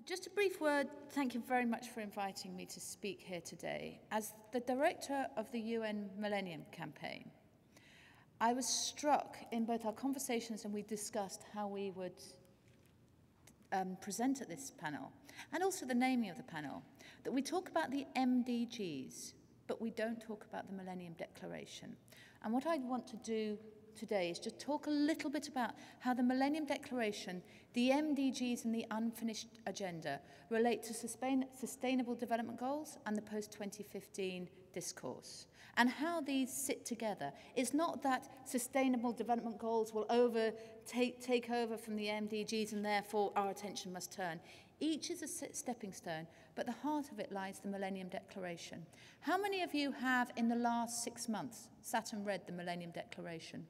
Just a brief word, thank you very much for inviting me to speak here today. As the director of the UN Millennium campaign, I was struck in both our conversations and we discussed how we would present at this panel, and also the naming of the panel, that we talk about the MDGs, but we don't talk about the Millennium Declaration. And what I want to do today is just talk a little bit about how the Millennium Declaration, the MDGs and the unfinished agenda relate to sustainable development goals and the post-2015 discourse, and how these sit together. It's not that sustainable development goals will take over from the MDGs and therefore our attention must turn. Each is a stepping stone, but the heart of it lies the Millennium Declaration. How many of you have, in the last 6 months, sat and read the Millennium Declaration?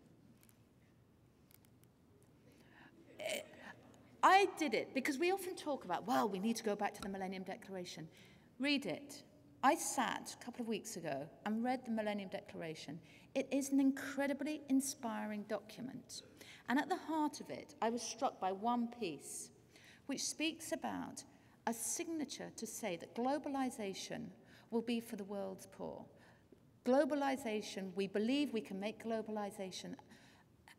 I did it because we often talk about, well, we need to go back to the Millennium Declaration. Read it. I sat a couple of weeks ago and read the Millennium Declaration. It is an incredibly inspiring document. And at the heart of it, I was struck by one piece, which speaks about a signature to say that globalization will be for the world's poor. Globalization, we believe we can make globalization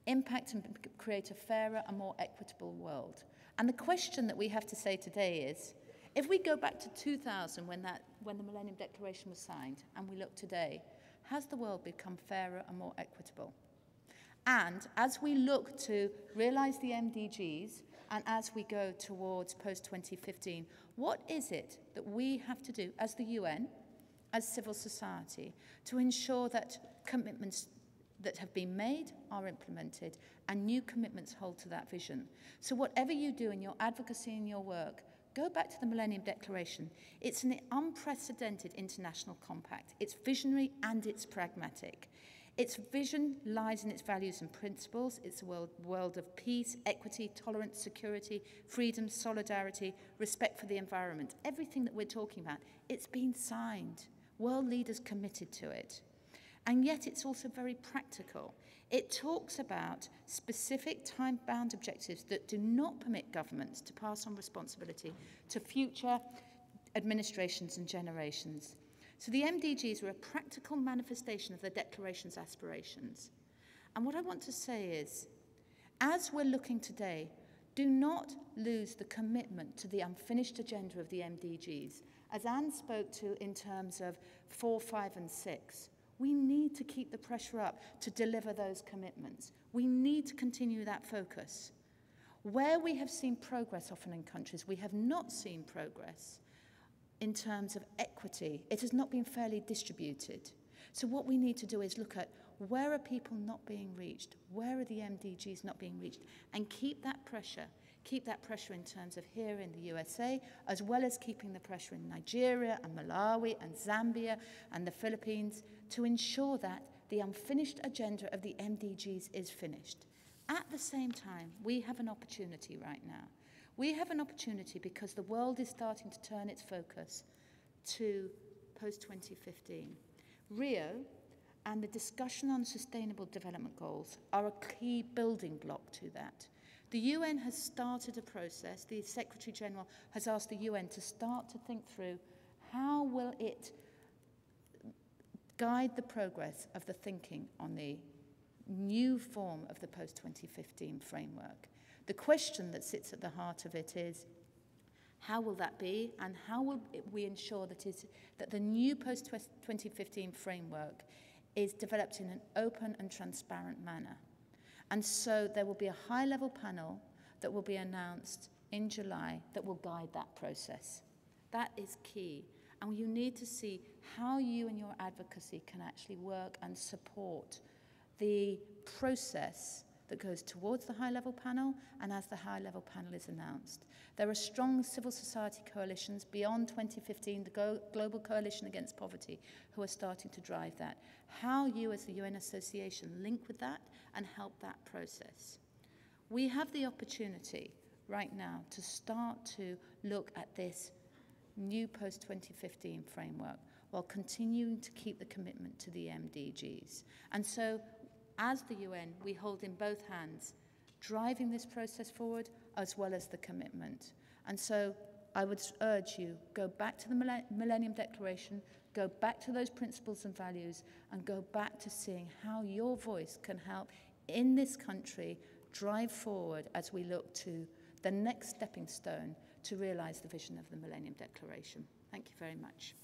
impact and create a fairer and more equitable world. And the question that we have to say today is, if we go back to 2000 when the Millennium Declaration was signed, and we look today, has the world become fairer and more equitable? And as we look to realize the MDGs, and as we go towards post-2015, what is it that we have to do as the UN, as civil society, to ensure that commitments that have been made are implemented and new commitments hold to that vision? So whatever you do in your advocacy and your work, go back to the Millennium Declaration. It's an unprecedented international compact. It's visionary and it's pragmatic. Its vision lies in its values and principles. It's a world of peace, equity, tolerance, security, freedom, solidarity, respect for the environment. Everything that we're talking about, it's been signed. World leaders committed to it. And yet it's also very practical. It talks about specific time-bound objectives that do not permit governments to pass on responsibility to future administrations and generations. So the MDGs are a practical manifestation of the Declaration's aspirations. And what I want to say is, as we're looking today, do not lose the commitment to the unfinished agenda of the MDGs. As Anne spoke to in terms of 4, 5, and 6, we need to keep the pressure up to deliver those commitments. We need to continue that focus. Where we have seen progress often in countries, we have not seen progress in terms of equity. It has not been fairly distributed. So what we need to do is look at where are people not being reached, where are the MDGs not being reached, and keep that pressure in terms of here in the USA, as well as keeping the pressure in Nigeria and Malawi and Zambia and the Philippines to ensure that the unfinished agenda of the MDGs is finished. At the same time, we have an opportunity right now. We have an opportunity because the world is starting to turn its focus to post-2015. Rio and the discussion on sustainable development goals are a key building block to that. The UN has started a process. The Secretary General has asked the UN to start to think through how will it guide the progress of the thinking on the new form of the post-2015 framework. The question that sits at the heart of it is, how will that be, and how will we ensure that the new post-2015 framework is developed in an open and transparent manner? And so there will be a high-level panel that will be announced in July that will guide that process. That is key. And you need to see how you and your advocacy can actually work and support the process that goes towards the high-level panel and as the high-level panel is announced. There are strong civil society coalitions beyond 2015, the Global Coalition Against Poverty, who are starting to drive that. How you as the UN Association link with that and help that process. We have the opportunity right now to start to look at this new post-2015 framework while continuing to keep the commitment to the MDGs. And so, as the UN, we hold in both hands driving this process forward as well as the commitment. And so I would urge you, go back to the Millennium Declaration, go back to those principles and values, and go back to seeing how your voice can help in this country drive forward as we look to the next stepping stone to realise the vision of the Millennium Declaration. Thank you very much.